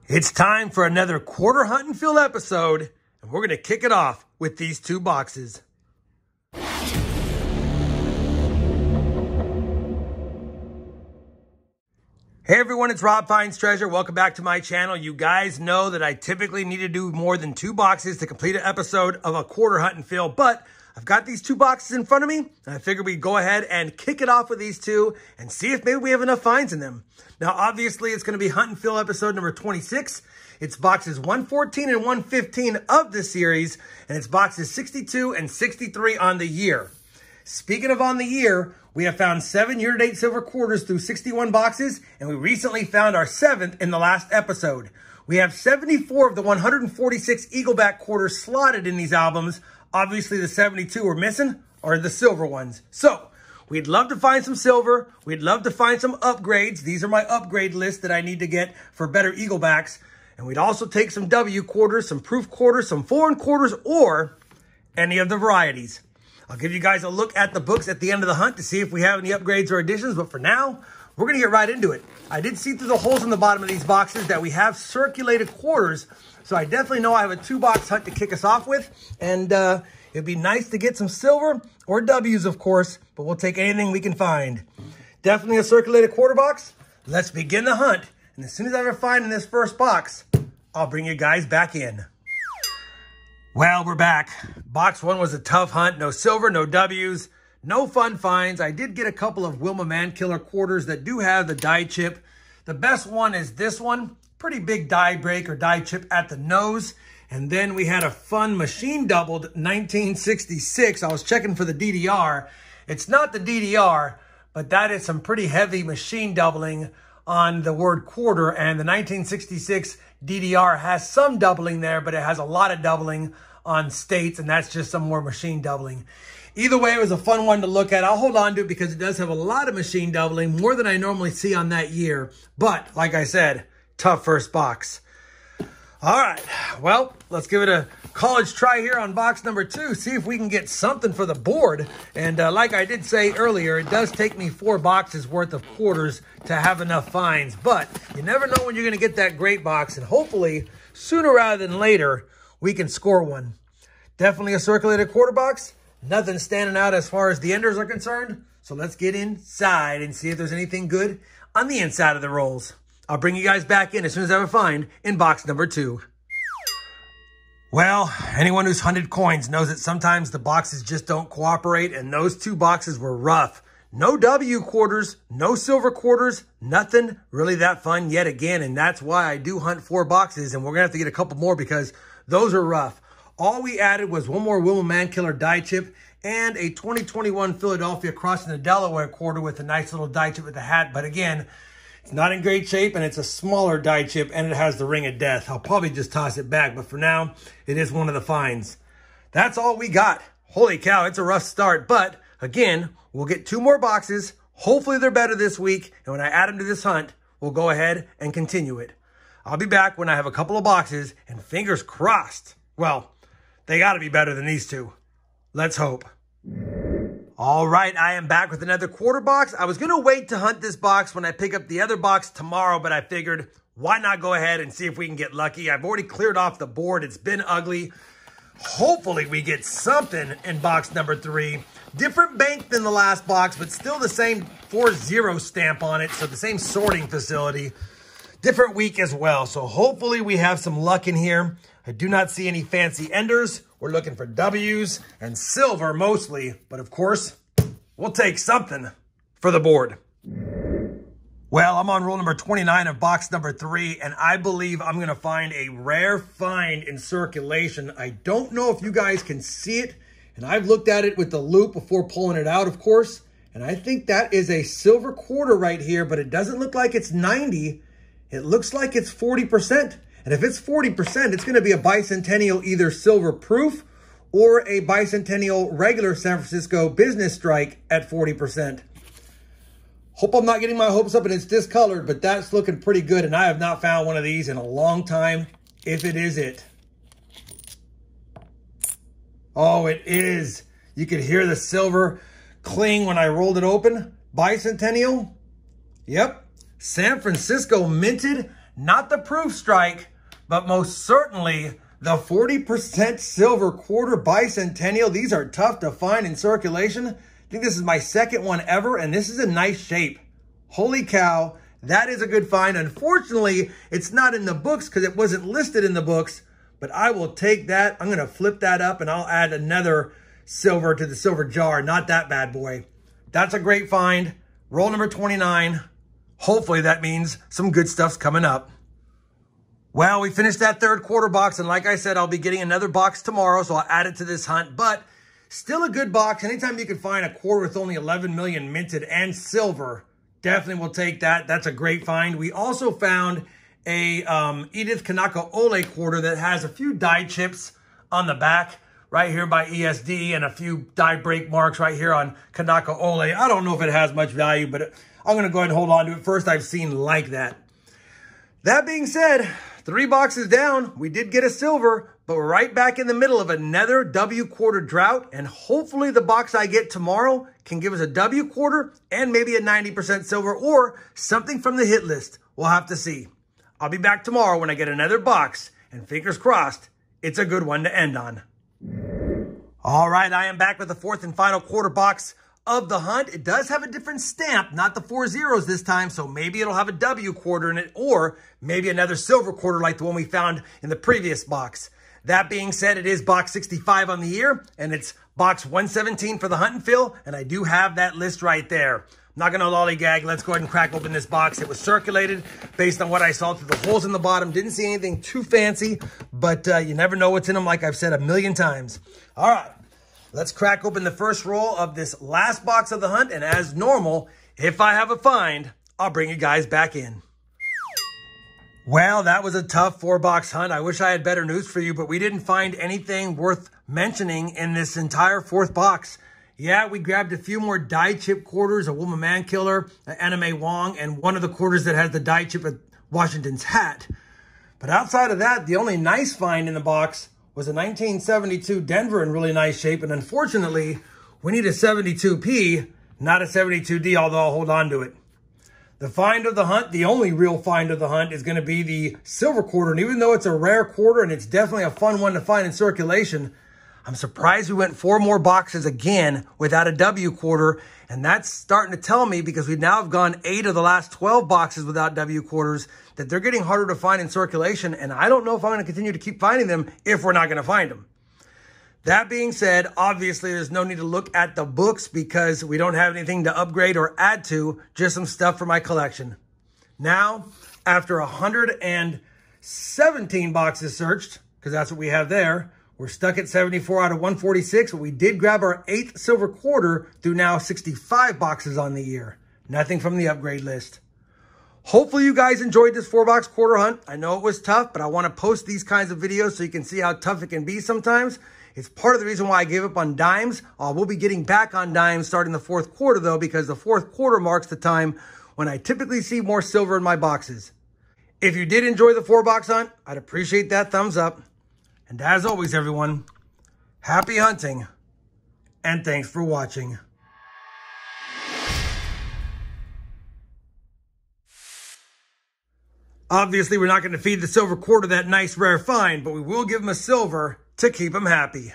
It's time for another quarter hunt and fill episode, and we're going to kick it off with these two boxes. Hey everyone, it's RobFindsTreasure. Welcome back to my channel. You guys know that I typically need to do more than two boxes to complete an episode of a quarter hunt and fill, but I've got these two boxes in front of me, and I figured we'd go ahead and kick it off with these two and see if maybe we have enough finds in them. Now, obviously, it's going to be hunt and fill episode number 26. It's boxes 114 and 115 of the series, and it's boxes 62 and 63 on the year. Speaking of on the year, we have found 7 year-to-date silver quarters through 61 boxes, and we recently found our 7th in the last episode. We have 74 of the 146 Eagleback quarters slotted in these albums. Obviously, the 72 we're missing are the silver ones. So, we'd love to find some silver. We'd love to find some upgrades. These are my upgrade lists that I need to get for better Eaglebacks. And we'd also take some W quarters, some proof quarters, some foreign quarters, or any of the varieties. I'll give you guys a look at the books at the end of the hunt to see if we have any upgrades or additions. But for now, we're going to get right into it. I did see through the holes in the bottom of these boxes that we have circulated quarters. So I definitely know I have a 2-box hunt to kick us off with. And it'd be nice to get some silver or W's, of course. But we'll take anything we can find. Definitely a circulated quarter box. Let's begin the hunt. And as soon as I ever find in this first box, I'll bring you guys back in. Well, we're back. Box 1 was a tough hunt. No silver, no W's, no fun finds. I did get a couple of Wilma Mankiller quarters that do have the die chip. The best one is this one. Pretty big die break or die chip at the nose. And then we had a fun machine doubled 1966. I was checking for the DDR. It's not the DDR, but that is some pretty heavy machine doubling on the word quarter, and the 1966 DDR has some doubling there, but it has a lot of doubling on states, and that's just some more machine doubling. Either way, it was a fun one to look at. I'll hold on to it because it does have a lot of machine doubling, more than I normally see on that year. But, like I said, tough first box. All right, well, let's give it a college try here on box number 2. See if we can get something for the board. And like I did say earlier, it does take me 4 boxes worth of quarters to have enough finds. But you never know when you're going to get that great box. And hopefully, sooner rather than later, we can score one. Definitely a circulated quarter box. Nothing standing out as far as the enders are concerned. So let's get inside and see if there's anything good on the inside of the rolls. I'll bring you guys back in as soon as I have a find in box number 2. Well, anyone who's hunted coins knows that sometimes the boxes just don't cooperate, and those 2 boxes were rough. No W quarters, no silver quarters, nothing really that fun yet again, and that's why I do hunt 4 boxes, and we're going to have to get a couple more because those are rough. All we added was 1 more Wilma Mankiller die chip and a 2021 Philadelphia Crossing the Delaware quarter with a nice little die chip with a hat, but again, it's not in great shape, and it's a smaller die chip, and it has the ring of death. I'll probably just toss it back, but for now, it is one of the finds. That's all we got. Holy cow, it's a rough start, but again, we'll get 2 more boxes. Hopefully they're better this week, and when I add them to this hunt, we'll go ahead and continue it. I'll be back when I have a couple of boxes, and fingers crossed. Well, they got to be better than these 2. Let's hope. All right, I am back with another quarter box. I was going to wait to hunt this box when I pick up the other box tomorrow, but I figured why not go ahead and see if we can get lucky. I've already cleared off the board. It's been ugly. Hopefully we get something in box number 3. Different bank than the last box, but still the same 4-0 stamp on it, so the same sorting facility. Different week as well, so hopefully we have some luck in here. I do not see any fancy enders. We're looking for W's and silver mostly, but of course, we'll take something for the board. Well, I'm on roll number 29 of box number 3, and I believe I'm going to find a rare find in circulation. I don't know if you guys can see it, and I've looked at it with the loop before pulling it out, of course, and I think that is a silver quarter right here, but it doesn't look like it's 90. It looks like it's 40%. And if it's 40%, it's going to be a bicentennial either silver proof or a bicentennial regular San Francisco business strike at 40%. Hope I'm not getting my hopes up and it's discolored, but that's looking pretty good. And I have not found one of these in a long time, if it is it. Oh, it is. You could hear the silver cling when I rolled it open. Bicentennial. Yep. San Francisco minted not the proof strike, but most certainly the 40% silver quarter bicentennial. These are tough to find in circulation. I think this is my second one ever, and this is a nice shape. Holy cow, that is a good find. Unfortunately, it's not in the books because it wasn't listed in the books, but I will take that. I'm going to flip that up, and I'll add another silver to the silver jar. Not that bad boy. That's a great find. Roll number 29. Hopefully that means some good stuff's coming up. Well, we finished that third quarter box, and like I said, I'll be getting another box tomorrow, so I'll add it to this hunt, but still a good box. Anytime you can find a quarter with only 11 million minted and silver, definitely will take that. That's a great find. We also found a Edith Kanaka Ole quarter that has a few die chips on the back right here by ESD and a few die break marks right here on Kanaka Ole. I don't know if it has much value, but I'm going to go ahead and hold on to it. First I've seen like that. That being said, 3 boxes down, we did get a silver, but we're right back in the middle of another W quarter drought, and hopefully the box I get tomorrow can give us a W quarter and maybe a 90% silver or something from the hit list. We'll have to see. I'll be back tomorrow when I get another box, and fingers crossed, it's a good one to end on. All right, I am back with the fourth and final quarter box of the hunt. It does have a different stamp, not the 4 zeros this time, so maybe it'll have a W quarter in it, or maybe another silver quarter like the one we found in the previous box. That being said, it is box 65 on the year, and it's box 117 for the hunt and fill, and I do have that list right there. I'm not going to lollygag. Let's go ahead and crack open this box. It was circulated based on what I saw through the holes in the bottom. Didn't see anything too fancy, but you never know what's in them, like I've said a million times. All right. Let's crack open the first roll of this last box of the hunt, and as normal, if I have a find, I'll bring you guys back in. Well, that was a tough 4-box hunt. I wish I had better news for you, but we didn't find anything worth mentioning in this entire 4th box. Yeah, we grabbed a few more die chip quarters, a Woman Man Killer, an Anime Wong, and one of the quarters that has the die chip of Washington's hat. But outside of that, the only nice find in the box was a 1972 Denver in really nice shape. And unfortunately, we need a 72P, not a 72D, although I'll hold on to it. The find of the hunt, the only real find of the hunt, is going to be the silver quarter. And even though it's a rare quarter and it's definitely a fun one to find in circulation, I'm surprised we went 4 more boxes again without a W quarter. And that's starting to tell me, because we now have gone 8 of the last 12 boxes without W quarters, that they're getting harder to find in circulation. And I don't know if I'm going to continue to keep finding them if we're not going to find them. That being said, obviously there's no need to look at the books because we don't have anything to upgrade or add to, just some stuff for my collection. Now, after 117 boxes searched, because that's what we have there, we're stuck at 74 out of 146, but we did grab our 8th silver quarter through now 65 boxes on the year. Nothing from the upgrade list. Hopefully you guys enjoyed this 4-box quarter hunt. I know it was tough, but I want to post these kinds of videos so you can see how tough it can be sometimes. It's part of the reason why I gave up on dimes. We'll be getting back on dimes starting the 4th quarter, though, because the 4th quarter marks the time when I typically see more silver in my boxes. If you did enjoy the 4-box hunt, I'd appreciate that thumbs up. And as always, everyone, happy hunting, and thanks for watching. Obviously, we're not going to feed the silver quarter that nice rare find, but we will give him a silver to keep him happy.